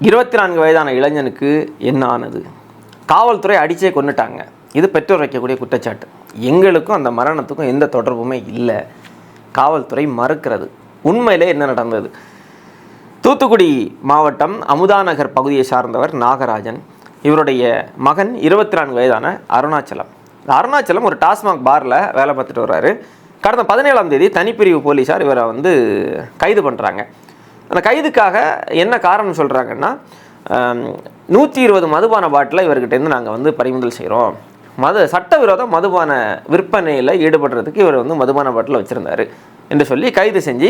24 வயதான இளைஞனுக்கு என்ன ஆனது? காவல்துறை அடிச்சே கொன்னுட்டாங்க. இது பெற்றோர் வைக்கக்கூடிய குற்றச்சாட்டு. எங்களுக்கும் அந்த மரணத்துக்கும் எந்த தொடர்புமே இல்லை, காவல்துறை மறுக்கிறது. உண்மையிலே என்ன நடந்தது? தூத்துக்குடி மாவட்டம் அமுதாநகர் பகுதியை சார்ந்தவர் நாகராஜன். இவருடைய மகன் 24 வயதான அருணாச்சலம். அருணாச்சலம் ஒரு டாஸ்மாக் பாரில் வேலை பார்த்துட்டு வர்றாரு. கடந்த 17ஆம் தேதி தனிப்பிரிவு போலீஸார் இவரை கைது பண்ணுறாங்க. அந்த கைதுக்காக என்ன காரணம் சொல்கிறாங்கன்னா, 120 மதுபான பாட்டிலை இவர்கிட்டேருந்து நாங்கள் பறிமுதல் செய்கிறோம். சட்டவிரோத மதுபான விற்பனையில் ஈடுபடுறதுக்கு இவர் மதுபான பாட்டில் வச்சுருந்தார் என்று சொல்லி கைது செஞ்சு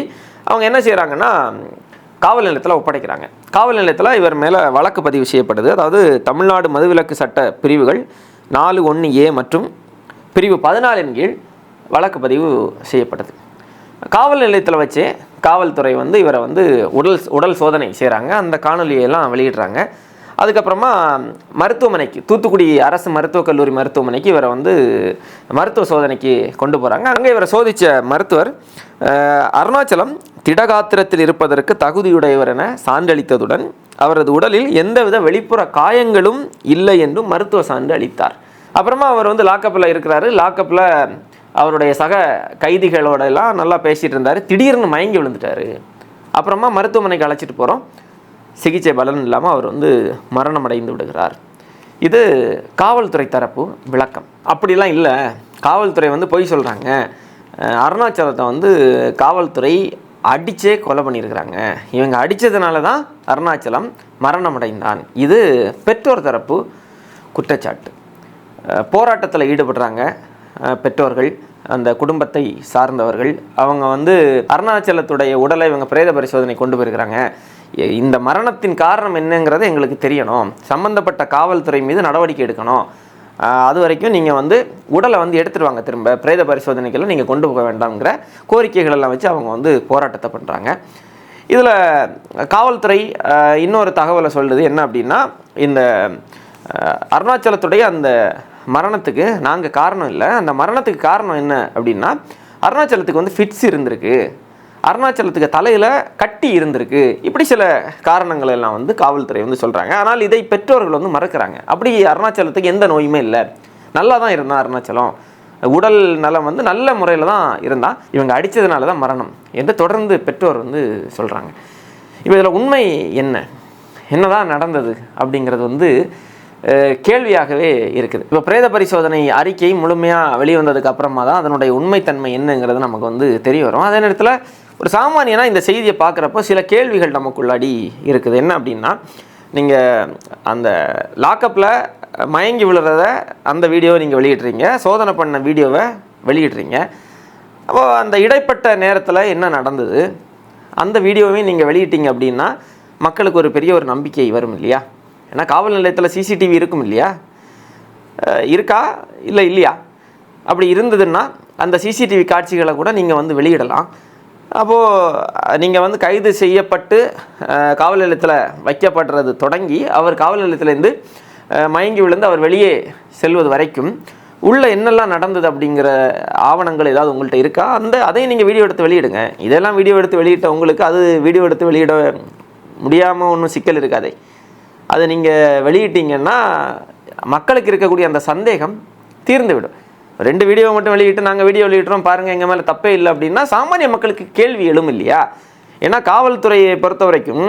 அவங்க என்ன செய்கிறாங்கன்னா காவல் நிலையத்தில் ஒப்படைக்கிறாங்க. காவல் நிலையத்தில் இவர் மேலே வழக்கு பதிவு செய்யப்படுது. அதாவது தமிழ்நாடு மதுவிலக்கு சட்ட பிரிவுகள் 4(1)A மற்றும் பிரிவு 14 கீழ் வழக்கு பதிவு செய்யப்பட்டது. காவல் நிலையத்தில் வச்சே காவல்துறை இவரை உடல் சோதனை செய்கிறாங்க. அந்த காணொலியெல்லாம் வெளியிடுறாங்க. அதுக்கப்புறமா மருத்துவமனைக்கு, தூத்துக்குடி அரசு மருத்துவக் கல்லூரி மருத்துவமனைக்கு இவரை மருத்துவ சோதனைக்கு கொண்டு போகிறாங்க. அங்கே இவரை சோதித்த மருத்துவர் அருணாச்சலம் திடகாத்திரத்தில் இருப்பதற்கு தகுதியுடையவர் என சான்றளித்ததுடன் அவரது உடலில் எந்தவித வெளிப்புற காயங்களும் இல்லை என்றும் மருத்துவ சான்று அளித்தார். அப்புறமா அவர் லாக்கப்பில் இருக்கிறாரு. லாக்கப்பில் அவருடைய சக கைதிகளோட எல்லாம் நல்லா பேசிகிட்டு இருந்தார். திடீர்னு மயங்கி விழுந்துட்டார். அப்புறமா மருத்துவமனைக்கு அழைச்சிட்டு போகிறோம். சிகிச்சை பலன் இல்லாமல் அவர் மரணம் அடைந்து விடுகிறார். இது காவல்துறை தரப்பு விளக்கம். அப்படிலாம் இல்லை, காவல்துறை பொய் சொல்கிறாங்க, அருணாச்சலத்தை காவல்துறை அடித்தே கொலை பண்ணியிருக்கிறாங்க, இவங்க அடித்ததுனால தான் அருணாச்சலம் மரணம் அடைந்தான். இது பெற்றோர் தரப்பு குற்றச்சாட்டு. போராட்டத்தில் ஈடுபடுறாங்க பெற்றோர்கள், அந்த குடும்பத்தை சார்ந்தவர்கள். அவங்க அருணாச்சலத்துடைய உடலை இவங்க பிரேத பரிசோதனை கொண்டு போயிருக்கிறாங்க. இந்த மரணத்தின் காரணம் என்னங்கிறது எங்களுக்கு தெரியணும், சம்பந்தப்பட்ட காவல்துறை மீது நடவடிக்கை எடுக்கணும், அது வரைக்கும் நீங்கள் உடலை எடுத்துகிட்டு வாங்க, திரும்ப பிரேத பரிசோதனைக்கெல்லாம் நீங்கள் கொண்டு போக வேண்டாம்ங்கிற கோரிக்கைகளெல்லாம் வச்சு அவங்க போராட்டத்தை பண்ணுறாங்க. இதில் காவல்துறை இன்னொரு தகவலை சொல்லுது. என்ன அப்படின்னா, இந்த அருணாச்சலத்துடைய அந்த மரணத்துக்கு நாங்கள் காரணம் இல்லை, அந்த மரணத்துக்கு காரணம் என்ன அப்படின்னா, அருணாச்சலத்துக்கு ஃபிட்ஸ் இருந்திருக்கு, அருணாச்சலத்துக்கு தலையில் கட்டி இருந்திருக்கு, இப்படி சில காரணங்கள் எல்லாம் காவல்துறை சொல்கிறாங்க. ஆனால் இதை பெற்றோர்கள் மறக்கிறாங்க. அப்படி அருணாச்சலத்துக்கு எந்த நோயுமே இல்லை, நல்லா தான் இருந்தான் அருணாச்சலம், உடல் நலம் நல்ல முறையில் தான் இருந்தால், இவங்க அடித்ததுனால தான் மரணம் என்று தொடர்ந்து பெற்றோர் சொல்கிறாங்க. இப்போ இதில் உண்மை என்னதான் நடந்தது அப்படிங்கிறது கேள்வியாகவே இருக்குது. இப்போ பிரேத பரிசோதனை அறிக்கை முழுமையாக வெளிவந்ததுக்கு அப்புறமா தான் அதனுடைய உண்மைத்தன்மை என்னங்கிறது நமக்கு தெரிய வரும். அதே நேரத்தில் ஒரு சாமானியனா இந்த செய்தியை பார்க்குறப்போ சில கேள்விகள் நமக்குள்ளாடி இருக்குது. என்ன அப்படின்னா, நீங்கள் அந்த லாக்கப்பில் மயங்கி விழுறத அந்த வீடியோவை நீங்கள் வெளியிடுறீங்க, சோதனை பண்ண வீடியோவை வெளியிடுறீங்க. அப்போது அந்த இடைப்பட்ட நேரத்தில் என்ன நடந்தது அந்த வீடியோவையும் நீங்கள் வெளியிட்டீங்க அப்படின்னா மக்களுக்கு ஒரு பெரிய ஒரு நம்பிக்கை வரும் இல்லையா? ஏன்னா காவல் நிலையத்தில் சிசிடிவி இருக்கும் இல்லையா? இருக்கா இல்லை இல்லையா? அப்படி இருந்ததுன்னா அந்த சிசிடிவி காட்சிகளை கூட நீங்கள் வெளியிடலாம். அப்போது நீங்கள் கைது செய்யப்பட்டு காவல் நிலையத்தில் வைக்கப்படுறது தொடங்கி அவர் காவல் நிலையத்திலேருந்து மயங்கி விழுந்து அவர் வெளியே செல்வது வரைக்கும் உள்ள என்னெல்லாம் நடந்தது அப்படிங்கிற ஆவணங்கள் ஏதாவது உங்கள்கிட்ட இருக்கா? அதையும் நீங்கள் வீடியோ எடுத்து வெளியிடுங்க. இதெல்லாம் வீடியோ எடுத்து வெளியிட்ட உங்களுக்கு அது வீடியோ எடுத்து வெளியிட முடியாமல் ஒன்றும் சிக்கல் இருக்காதே. அதை நீங்கள் வெளியிட்டீங்கன்னா மக்களுக்கு இருக்கக்கூடிய அந்த சந்தேகம் தீர்ந்து விடும். 2 வீடியோ மட்டும் வெளியிட்டு நாங்கள் வீடியோ வெளியிட்டுறோம் பாருங்கள் எங்கள் மேலே தப்பே இல்லை அப்படின்னா சாமானிய மக்களுக்கு கேள்வி எழும் இல்லையா? ஏன்னா காவல்துறையை பொறுத்த வரைக்கும்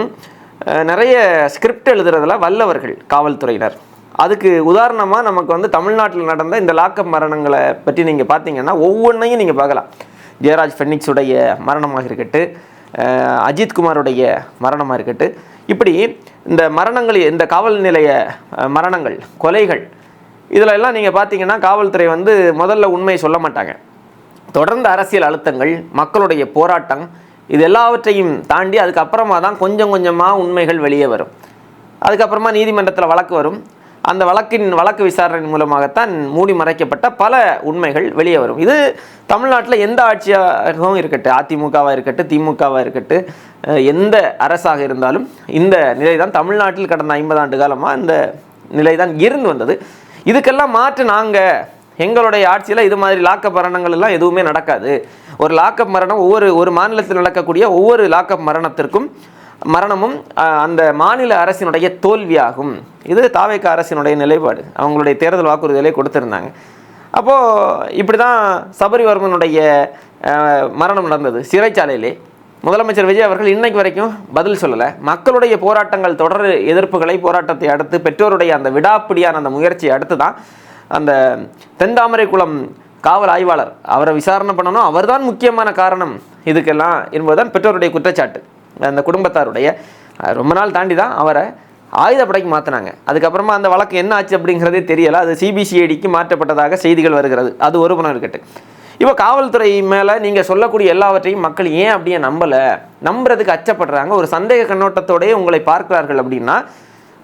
நிறைய ஸ்கிரிப்ட் எழுதுறதுல வல்லவர்கள் காவல்துறையினர். அதுக்கு உதாரணமாக நமக்கு தமிழ்நாட்டில் நடந்த இந்த லாக்கப் மரணங்களை பற்றி நீங்கள் பார்த்தீங்கன்னா ஒவ்வொன்றையும் நீங்கள் பார்க்கலாம். ஜெயராஜ் ஃபெனிக்ஸுடைய மரணமாக இருக்கட்டும், அஜித்குமாருடைய மரணமாக இருக்கட்டும், இப்படி இந்த மரணங்கள், இந்த காவல் நிலைய மரணங்கள், கொலைகள், இதில் எல்லாம் நீங்கள் பார்த்தீங்கன்னா காவல்துறை முதல்ல உண்மையை சொல்ல மாட்டாங்க. தொடர்ந்து அரசியல் அழுத்தங்கள், மக்களுடைய போராட்டம், இது எல்லாவற்றையும் தாண்டி அதுக்கப்புறமா தான் கொஞ்சம் கொஞ்சமாக உண்மைகள் வெளியே வரும். அதுக்கப்புறமா நீதிமன்றத்தில் வழக்கு வரும். அந்த வழக்கு விசாரணை மூலமாகத்தான் மூடி மறைக்கப்பட்ட பல உண்மைகள் வெளியே வரும். இது தமிழ்நாட்டில் எந்த ஆட்சியாகவும் இருக்கட்டும், அதிமுகவாக இருக்கட்டும், திமுகவாக இருக்கட்டும், எந்த அரசாக இருந்தாலும் இந்த நிலை தான் தமிழ்நாட்டில் கடந்த 50 ஆண்டு காலமாக இந்த நிலை தான் இருந்து வந்தது. இதுக்கெல்லாம் மாற்று நாங்கள் எங்களுடைய ஆட்சியில் இது மாதிரி லாக்கப் மரணங்கள் எல்லாம் எதுவுமே நடக்காது. ஒரு லாக்கப் மரணம் ஒரு மாநிலத்தில் நடக்கக்கூடிய ஒவ்வொரு லாக்கப் மரணத்திற்கும் மரணமும் அந்த மாநில அரசினுடைய தோல்வியாகும். இது தாவேக அரசினுடைய நிலைப்பாடு. அவங்களுடைய தேர்தல் வாக்குறுதிகளை கொடுத்துருந்தாங்க. அப்போது இப்படி தான் சபரிவர்மனுடைய மரணம் நடந்தது சிறைச்சாலையிலே. முதலமைச்சர் விஜய் அவர்கள் இன்னைக்கு வரைக்கும் பதில் சொல்லலை. மக்களுடைய போராட்டங்கள் தொடர் எதிர்ப்புகளை போராட்டத்தை அடுத்து பெற்றோருடைய அந்த விடாப்பிடியான அந்த முயற்சியை அடுத்து தான் அந்த தென்தாமரை குளம் காவல் ஆய்வாளர் அவரை விசாரணை பண்ணணும், அவர்தான் முக்கியமான காரணம் இதுக்கெல்லாம் என்பதுதான் பெற்றோருடைய குற்றச்சாட்டு. அந்த குடும்பத்தாருடைய ரொம்ப நாள் தாண்டி தான் அவரை ஆயுதப்படைக்கு மாற்றினாங்க. அதுக்கப்புறமா அந்த வழக்கு என்ன ஆச்சு அப்படிங்கிறதே தெரியலை. அது சிபிசிஐடிக்கு மாற்றப்பட்டதாக செய்திகள் வருகிறது. அது ஒரு புறம் இருக்கட்டும். இப்போ காவல்துறை மேலே நீங்கள் சொல்லக்கூடிய எல்லாவற்றையும் மக்கள் ஏன் அப்படியே நம்புறதுக்கு அச்சப்படுறாங்க, ஒரு சந்தேக கண்ணோட்டத்தோடையே உங்களை பார்க்கிறார்கள் அப்படின்னா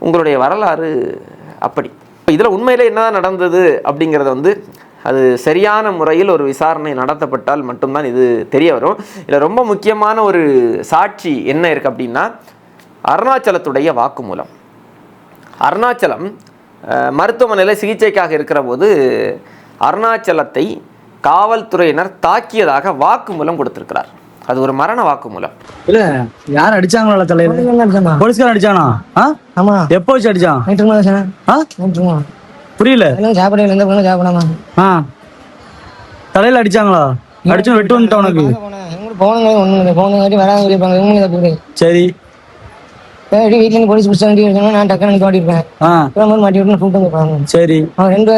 உங்களுடைய வரலாறு அப்படி. இப்போ இதில் உண்மையிலே என்னதான் நடந்தது அப்படிங்கிறத வந்து அது சரியான முறையில் ஒரு விசாரணை நடத்தப்பட்டால் மட்டும்தான் இது தெரிய வரும். இதில் ரொம்ப முக்கியமான ஒரு சாட்சி என்ன இருக்குது அப்படின்னா அருணாச்சலத்துடைய வாக்குமூலம். அருணாச்சலம் மருத்துவமனையில் சிகிச்சைக்காக இருக்கிற போது அருணாச்சலத்தை காவல்துறையினர் தாக்கியதாக வாக்குமூலம் கொடுத்திருக்கிறார். அது ஒரு மரண வாக்குமூலம். இல்ல யார் அடிச்சாங்களா தலைவர்? போலீஸ்காரன் அடிச்சானா? ஆமா. எப்போ வச்சு அடிச்சான்? புரியல. தலையில அடிச்சாங்களா? அடிச்சு வெட்டு வந்துட்டா உனக்கு? சரி வீட்டுல இருந்து போலீஸ் பிடிச்ச வண்டி எடுக்கணும், நான் டக்குனு ஓட்டிருப்பேன். மாட்டி விட்டு கூப்பிட்டு சரி. அவன் ரெண்டு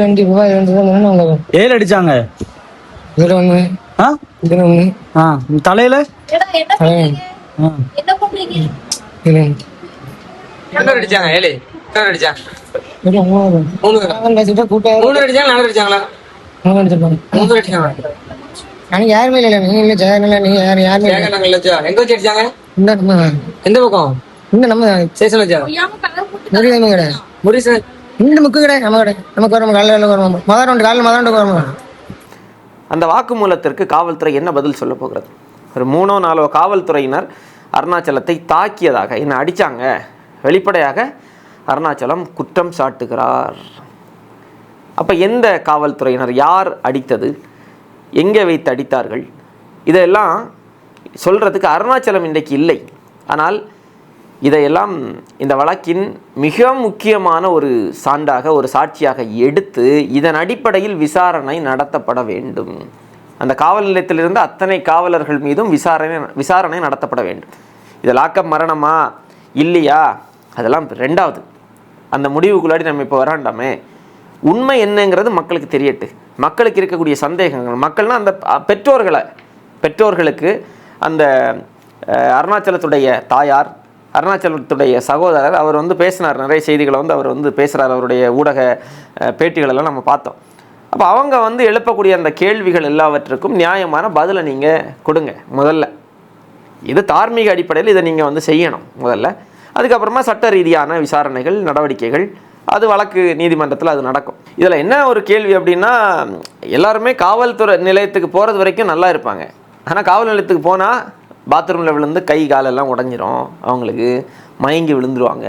வண்டி ரூபாய் 2 ஏழு அடிச்சாங்க. இதுல ஒண்ணு இதுல ஒண்ணு தலையில யாருமே இல்ல. நீங்க இல்ல ஜெயநல, நீங்க யாருமே எந்த பக்கம் இந்த நம்ம ஸ்டேஷன்ல கடை இந்த முக்கு கடை நம்ம கடை நமக்கு வரும் காலையில் வருவோம். மதாண்டு வருவோம். அந்த வாக்குமூலத்திற்கு காவல்துறை என்ன பதில் சொல்ல போகிறது? ஒரு 3-4 காவல்துறையினர் அருணாச்சலத்தை தாக்கியதாக, என்ன அடித்தாங்க, வெளிப்படையாக அருணாச்சலம் குற்றம் சாட்டுகிறார். அப்போ எந்த காவல்துறையினர், யார் அடித்தது, எங்கே வைத்து அடித்தார்கள், இதெல்லாம் சொல்கிறதுக்கு அருணாச்சலம் இன்றைக்கு இல்லை. ஆனால் இதையெல்லாம் இந்த வழக்கின் மிக முக்கியமான ஒரு சான்றாக, ஒரு சாட்சியாக எடுத்து இதன் அடிப்படையில் விசாரணை நடத்தப்பட வேண்டும். அந்த காவல் நிலையத்திலிருந்து அத்தனை காவலர்கள் மீதும் விசாரணை நடத்தப்பட வேண்டும். இது லாக்கப் மரணமா இல்லையா அதெல்லாம் ரெண்டாவது. அந்த முடிவுக்குள்ளாடி நம்ம இப்போ வராண்டாமே. உண்மை என்னங்கிறது மக்களுக்கு தெரியட்டு. மக்களுக்கு இருக்கக்கூடிய சந்தேகங்கள், மக்கள்னால் அந்த பெற்றோர்களுக்கு அந்த அருணாச்சலத்துடைய தாயார், அருணாச்சலத்துடைய சகோதரர், அவர் வந்து பேசினார். நிறைய செய்திகளை வந்து அவர் வந்து பேசுகிறார். அவருடைய ஊடக பேட்டிகளெல்லாம் நம்ம பார்த்தோம். அப்போ அவங்க வந்து எழுப்பக்கூடிய அந்த கேள்விகள் எல்லாவற்றுக்கும் நியாயமான பதிலை நீங்கள் கொடுங்க. முதல்ல இது தார்மீக அடிப்படையில் இதை நீங்கள் வந்து செய்யணும் முதல்ல. அதுக்கப்புறமா சட்ட ரீதியான விசாரணைகள், நடவடிக்கைகள், அது வழக்கு நீதிமன்றத்தில் அது நடக்கும். இதில் என்ன ஒரு கேள்வி அப்படின்னா, எல்லாருமே காவல்துறை நிலையத்துக்கு போகிறது வரைக்கும் நல்லா இருப்பாங்க. ஆனால் காவல் நிலையத்துக்கு போனால் பாத்ரூமில் விழுந்து கை காலெல்லாம் உடஞ்சிரும், அவங்களுக்கு மயங்கி விழுந்துருவாங்க.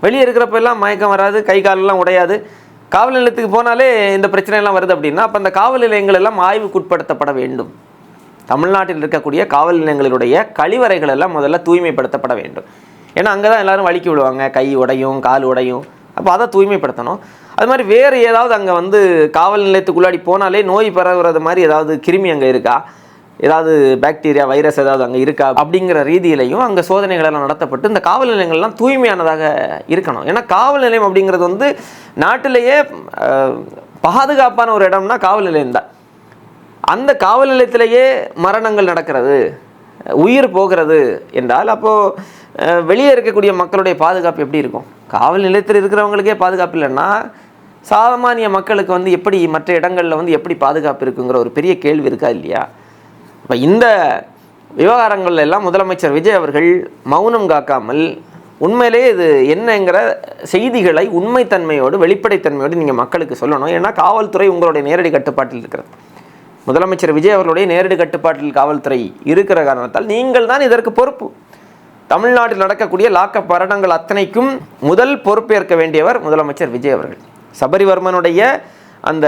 வெளியே இருக்கிறப்ப எல்லாம் மயக்கம் வராது, கை காலெல்லாம் உடையாது. காவல் நிலையத்துக்கு போனாலே இந்த பிரச்சனையெல்லாம் வருது அப்படின்னா அப்போ அந்த காவல் நிலையங்கள் எல்லாம் ஆய்வுக்குட்படுத்தப்பட வேண்டும். தமிழ்நாட்டில் இருக்கக்கூடிய காவல் நிலையங்களுடைய கழிவறைகள் எல்லாம் முதல்ல தூய்மைப்படுத்தப்பட வேண்டும். ஏன்னா அங்கே தான் எல்லோரும் வலிக்கி விடுவாங்க, கை உடையும், கால் உடையும். அப்போ அதை தூய்மைப்படுத்தணும். அது மாதிரி வேறு ஏதாவது அங்கே வந்து காவல் நிலையத்துக்குள்ளாடி போனாலே நோய் பரவுறது மாதிரி ஏதாவது கிருமி அங்கே இருக்கா, ஏதாவது பாக்டீரியா, வைரஸ் ஏதாவது அங்கே இருக்கா அப்படிங்கிற ரீதியிலையும் அங்கே சோதனைகளெல்லாம் நடத்தப்பட்டு இந்த காவல் நிலையங்கள்லாம் தூய்மையானதாக இருக்கணும். ஏன்னா காவல் நிலையம் அப்படிங்கிறது வந்து நாட்டிலேயே பாதுகாப்பான ஒரு இடம்னா காவல் நிலையம் தான். அந்த காவல் நிலையத்திலேயே மரணங்கள் நடக்கிறது, உயிர் போகிறது என்றால் அப்போது வெளியே இருக்கக்கூடிய மக்களுடைய பாதுகாப்பு எப்படி இருக்கும்? காவல் நிலையத்தில் இருக்கிறவங்களுக்கே பாதுகாப்பு இல்லைன்னா சாமானிய மக்களுக்கு வந்து எப்படி மற்ற இடங்களில் வந்து எப்படி பாதுகாப்பு இருக்குங்கிற ஒரு பெரிய கேள்வி இருக்கா இல்லையா? இப்போ இந்த விவகாரங்கள் எல்லாம் முதலமைச்சர் விஜய் அவர்கள் மௌனம் காக்காமல் உண்மையிலே இது என்னங்கிற செய்திகளை உண்மைத்தன்மையோடு, வெளிப்படைத்தன்மையோடு நீங்கள் மக்களுக்கு சொல்லணும். ஏன்னா காவல்துறை உங்களுடைய நேரடி கட்டுப்பாட்டில் இருக்கிறது. முதலமைச்சர் விஜய் அவர்களுடைய நேரடி கட்டுப்பாட்டில் காவல்துறை இருக்கிற காரணத்தால் நீங்கள் தான் இதற்கு பொறுப்பு. தமிழ்நாட்டில் நடக்கக்கூடிய லாக்கப் மரணங்கள் அத்தனைக்கும் முதல் பொறுப்பேற்க வேண்டியவர் முதலமைச்சர் விஜய் அவர்கள். சபரிவர்மனுடைய அந்த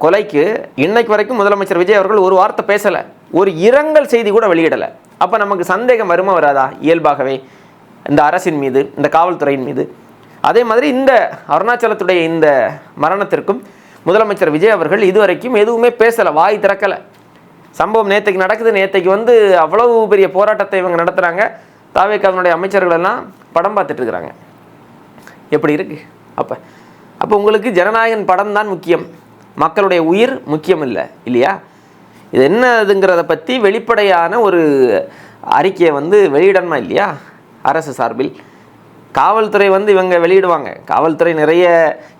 கொலைக்கு இன்னைக்கு வரைக்கும் முதலமைச்சர் விஜய் அவர்கள் ஒரு வார்த்தை பேசலை, ஒரு இரங்கல் செய்தி கூட வெளியிடலை. அப்போ நமக்கு சந்தேகம் வருமா வராதா இயல்பாகவே இந்த அரசின் மீது, இந்த காவல்துறையின் மீது? அதே மாதிரி இந்த அருணாச்சலத்துடைய இந்த மரணத்திற்கும் முதலமைச்சர் விஜய் அவர்கள் இதுவரைக்கும் எதுவுமே பேசலை, வாய் திறக்கலை. சம்பவம் நேற்றைக்கு நடக்குது, நேற்றைக்கு வந்து அவ்வளவு பெரிய போராட்டத்தை இவங்க நடத்துகிறாங்க, தாவேக்காவினுடைய அமைச்சர்கள் எல்லாம் படம் பார்த்துட்டு இருக்கிறாங்க. எப்படி இருக்கு? அப்போ உங்களுக்கு ஜனநாயகன் படம் தான் முக்கியம், மக்களுடைய உயிர் முக்கியம் இல்லை இல்லையா? இது என்னதுங்கிறத பற்றி வெளிப்படையான ஒரு அறிக்கையை வந்து வெளியிடணுமா இல்லையா அரசு சார்பில்? காவல்துறை வந்து இவங்க வெளியிடுவாங்க, காவல்துறை நிறைய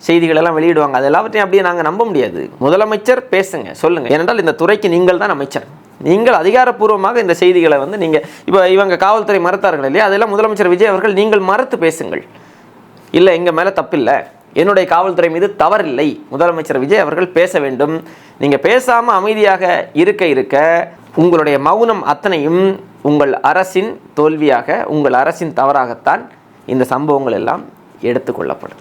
செய்திகளெல்லாம் வெளியிடுவாங்க, அது எல்லாவற்றையும் அப்படியே நாங்கள் நம்ப முடியாது. முதலமைச்சர் பேசுங்க, சொல்லுங்கள். ஏனென்றால் இந்த துறைக்கு நீங்கள் தான் அமைச்சர், நீங்கள் அதிகாரப்பூர்வமாக இந்த செய்திகளை வந்து நீங்கள் இப்போ இவங்க காவல்துறை மறுத்தார்கள் இல்லையா, அதெல்லாம் முதலமைச்சர் விஜய் அவர்கள் நீங்கள் மறுத்து பேசுங்கள். இல்லை எங்கள் மேலே தப்பில்லை, என்னுடைய காவல்துறை மீது தவறில்லை, முதலமைச்சர் விஜய் அவர்கள் பேச வேண்டும். நீங்கள் பேசாமல் அமைதியாக இருக்க உங்களுடைய மௌனம் அத்தனையும் உங்கள் அரசின் தோல்வியாக, உங்கள் அரசின் தவறாகத்தான் இந்த சம்பவங்கள் எல்லாம் எடுத்துக்கொள்ளப்படும்.